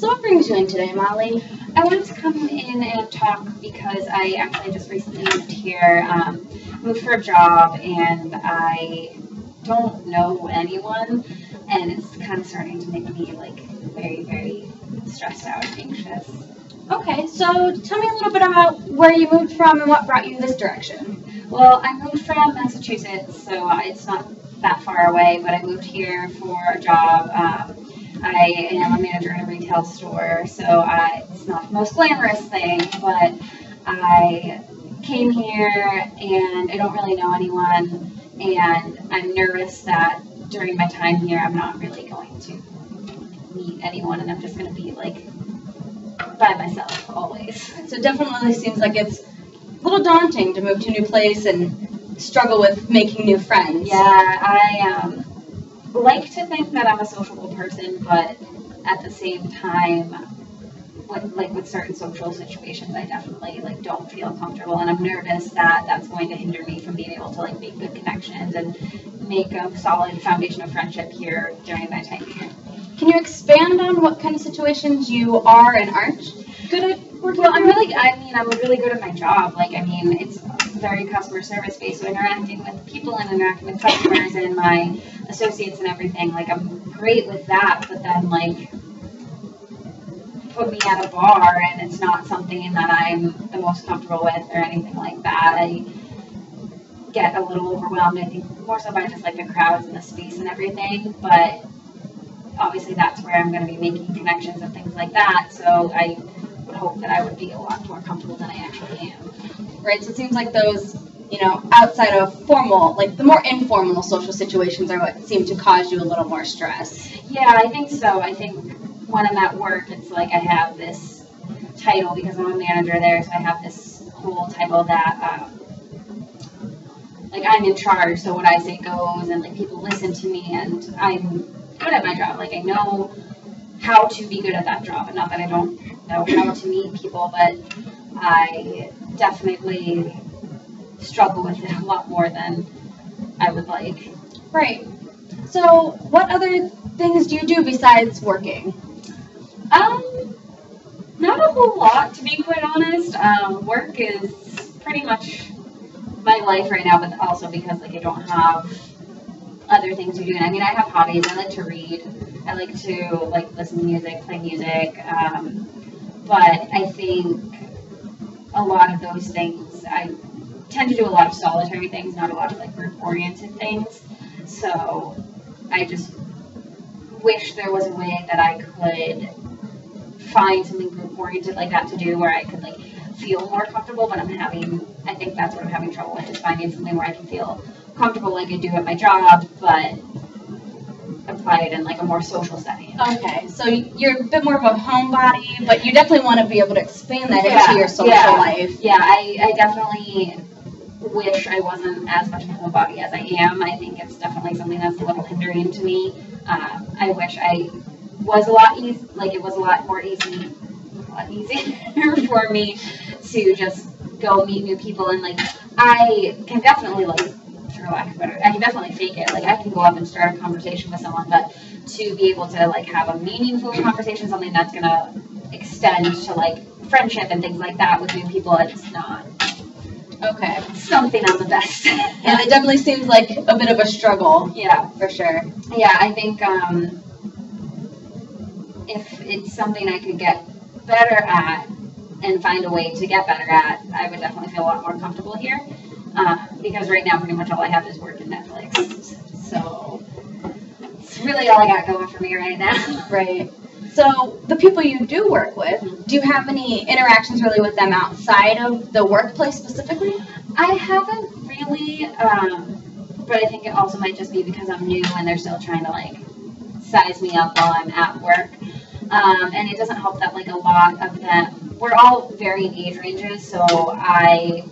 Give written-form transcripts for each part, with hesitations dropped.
So what brings you in today, Molly? I wanted to come in and talk because I actually just recently moved here, moved for a job, and I don't know anyone, and it's kind of starting to make me like very, very stressed out and anxious. Okay, so tell me a little bit about where you moved from and what brought you this direction. Well, I moved from Massachusetts, so it's not that far away, but I moved here for a job. I am a manager in a retail store, so it's not the most glamorous thing, but I came here and I don't really know anyone, and I'm nervous that during my time here I'm not really going to meet anyone, and I'm just going to be like by myself always. So it definitely seems like it's a little daunting to move to a new place and struggle with making new friends. Yeah, I like to think that I'm a sociable person, but at the same time, with certain social situations, I definitely don't feel comfortable, and I'm nervous that that's going to hinder me from being able to make good connections and make a solid foundation of friendship here during my time here. Can you expand on what kind of situations you are and aren't good at working? Well, I'm really good at my job. It's very customer service based, so interacting with people and interacting with customers and my associates and everything. I'm great with that, but then put me at a bar and it's not something that I'm the most comfortable with or anything like that. I get a little overwhelmed, I think, more so by just the crowds and the space and everything, but obviously that's where I'm going to be making connections and things like that, so I would hope that I would be a lot more comfortable than I actually am. Right, so it seems like those, outside of formal, the more informal social situations are what seem to cause you a little more stress. Yeah, I think so. I think when I'm at work, it's I have this title because I'm a manager there, so I have this whole title that, I'm in charge, so what I say goes, and people listen to me, and I'm good at my job. I know how to be good at that job, and not that I don't know how to meet people, but I definitely struggle with it a lot more than I would like. Right. So what other things do you do besides working? Not a whole lot, to be quite honest. Work is pretty much my life right now, but also because I don't have other things to do. And I have hobbies. I like to read. I like to listen to music, play music. But I think a lot of those things, I tend to do a lot of solitary things, not a lot of group-oriented things. So I just wish there was a way that I could find something group-oriented like that to do where I could feel more comfortable, but I think that's what I'm having trouble with, is finding something where I can feel comfortable like I do at my job, but apply it in a more social setting. Okay, so you're a bit more of a homebody, but you definitely want to be able to expand that into your social life. Yeah, I definitely wish I wasn't as much of a homebody as I am. I think it's definitely something that's a little hindering to me. I wish I was a lot easier for me to just go meet new people, and I can definitely for lack of better, I can definitely fake it. I can go up and start a conversation with someone, but to be able to have a meaningful conversation, something that's gonna extend to friendship and things like that with new people, it's not. Okay. Something I'm the best. And it definitely seems like a bit of a struggle. Yeah, for sure. Yeah, I think if it's something I could get better at and find a way to get better at, I would definitely feel a lot more comfortable here. Because right now pretty much all I have is work and Netflix. So it's really all I got going for me right now. Right. So the people you do work with, do you have any interactions really with them outside of the workplace specifically? I haven't really, but I think it also might just be because I'm new and they're still trying to size me up while I'm at work. And it doesn't help that a lot of them, we're all varying age ranges, so I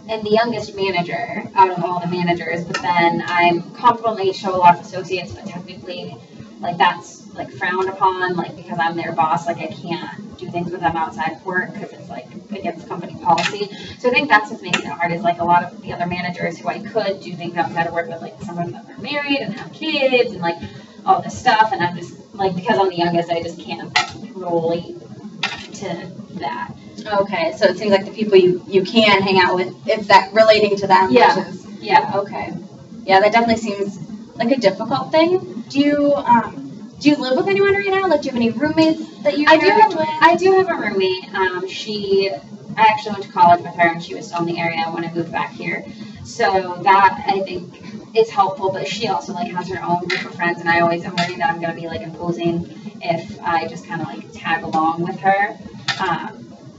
am the youngest manager out of all the managers, but then I'm comfortable in show a lot of associates, but technically that's frowned upon, because I'm their boss, I can't do things with them outside of work because it's against company policy. So I think that's what's making it hard, is a lot of the other managers who I could do things outside of work with, some of them are married and have kids and all this stuff, and I'm just because I'm the youngest, I just can't relate to that. Okay, so it seems like the people you can hang out with, it's that relating to them. Yeah. Which is, Yeah. Okay. Yeah, that definitely seems like a difficult thing. Do you live with anyone right now? Like, do you have any roommates that you interact with? I do have a roommate. I actually went to college with her, and she was still in the area when I moved back here. So that, I think, is helpful, but she also, like, has her own group of friends, and I always am worried that I'm going to be, like, imposing if I just kind of, like, tag along with her.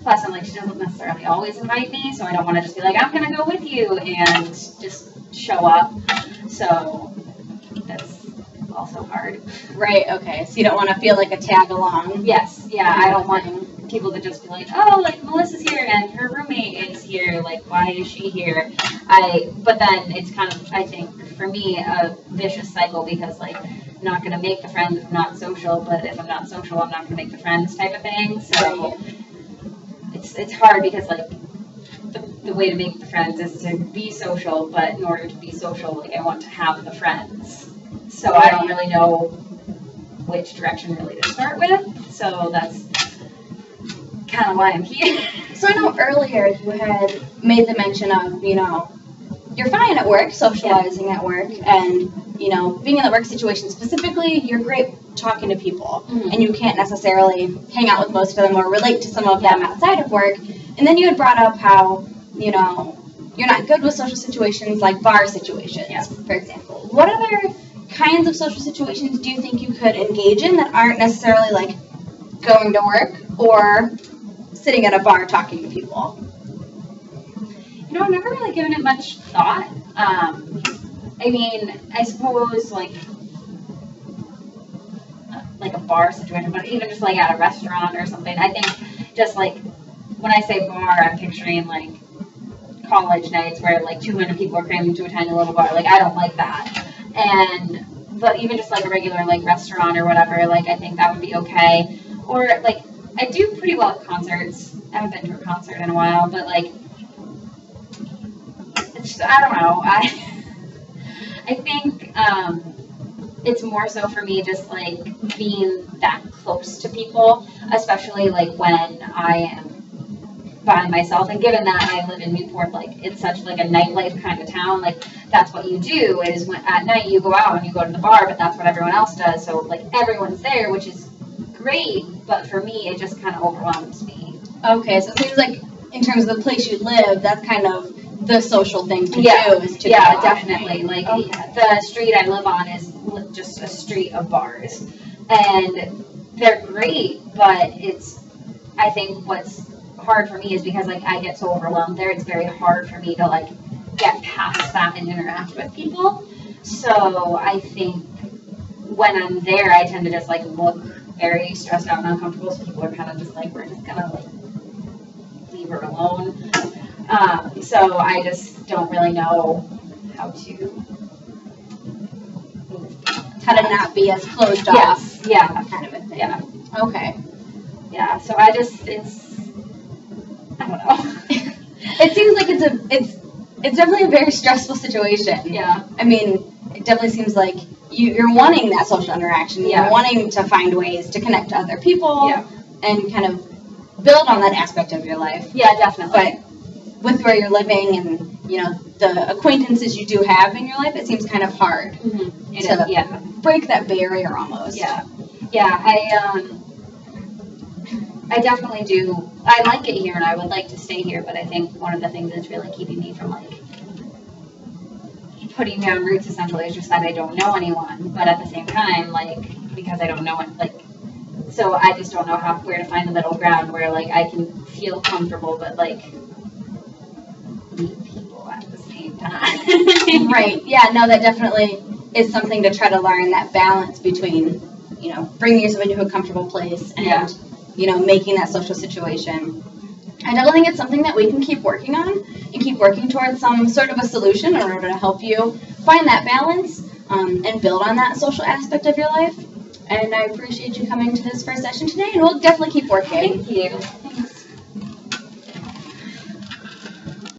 Plus, I'm like, she doesn't necessarily always invite me, so I don't want to just be like, I'm going to go with you, and just show up. So that's also hard. Right, okay. So you don't want to feel like a tag along. Yes, yeah, I don't want people to just be like, oh, like, Melissa's here and her roommate is here, like, why is she here? But then it's kind of, I think, for me, a vicious cycle because, like, I'm not going to make the friends if I'm not social, but if I'm not social, I'm not going to make the friends type of thing. So it's hard because, like, the way to make the friends is to be social, but in order to be social, like, I want to have the friends. So I don't really know which direction really to start with. So that's kind of why I'm here. So I know earlier you had made the mention of, you're fine at work, socializing at work, and, being in the work situation specifically, you're great talking to people, and you can't necessarily hang out with most of them or relate to some of them outside of work. And then you had brought up how, you're not good with social situations like bar situations, for example. What other kinds of social situations do you think you could engage in that aren't necessarily like going to work or sitting at a bar talking to people? I've never really given it much thought. I mean, I suppose like a bar situation, but even just like at a restaurant or something. I think just like when I say bar, I'm picturing like college nights where like 200 people are crammed into a tiny little bar. Like I don't like that. But even just like a regular like restaurant or whatever, like I think that would be okay. Or like I do pretty well at concerts. I haven't been to a concert in a while, but like it's just, I don't know. I think it's more so for me just like being that close to people, especially like when I am by myself. And given that I live in Newport, like it's such like a nightlife kind of town, like that's what you do is when at night you go out and you go to the bar, but that's what everyone else does. So like everyone's there, which is great, but for me it just kind of overwhelms me. Okay, so it seems like in terms of the place you live, that's kind of the social thing to do. Is to go definitely. Like the street I live on is just a street of bars, and they're great, but I think what's hard for me is because like I get so overwhelmed there, it's very hard for me to like get past that and interact with people. So I think when I'm there, I tend to just like look very stressed out and uncomfortable. So people are kind of just like, we're just gonna like leave her alone. So I just don't really know how to not be as closed off. Yeah. Kind of a thing. Yeah. Okay. Yeah. So I don't know. It seems like it's definitely a very stressful situation. Yeah. I mean, it definitely seems like you're wanting that social interaction. You're wanting to find ways to connect to other people and kind of build on that aspect of your life. Yeah, definitely. But with where you're living and, the acquaintances you do have in your life, it seems kind of hard to break that barrier almost. Yeah. Yeah, I definitely do. I like it here and I would like to stay here, but I think one of the things that's really keeping me from like putting down roots essentially is just that I don't know anyone. But at the same time, like, because I don't know it, like, so I just don't know where to find the middle ground where like I can feel comfortable but like meet people at the same time. Right. Yeah, no, that definitely is something to try to learn, that balance between, bringing yourself into a comfortable place and making that social situation. I definitely think it's something that we can keep working on and keep working towards some sort of a solution in order to help you find that balance and build on that social aspect of your life. And I appreciate you coming to this first session today, and we'll definitely keep working. Thank you.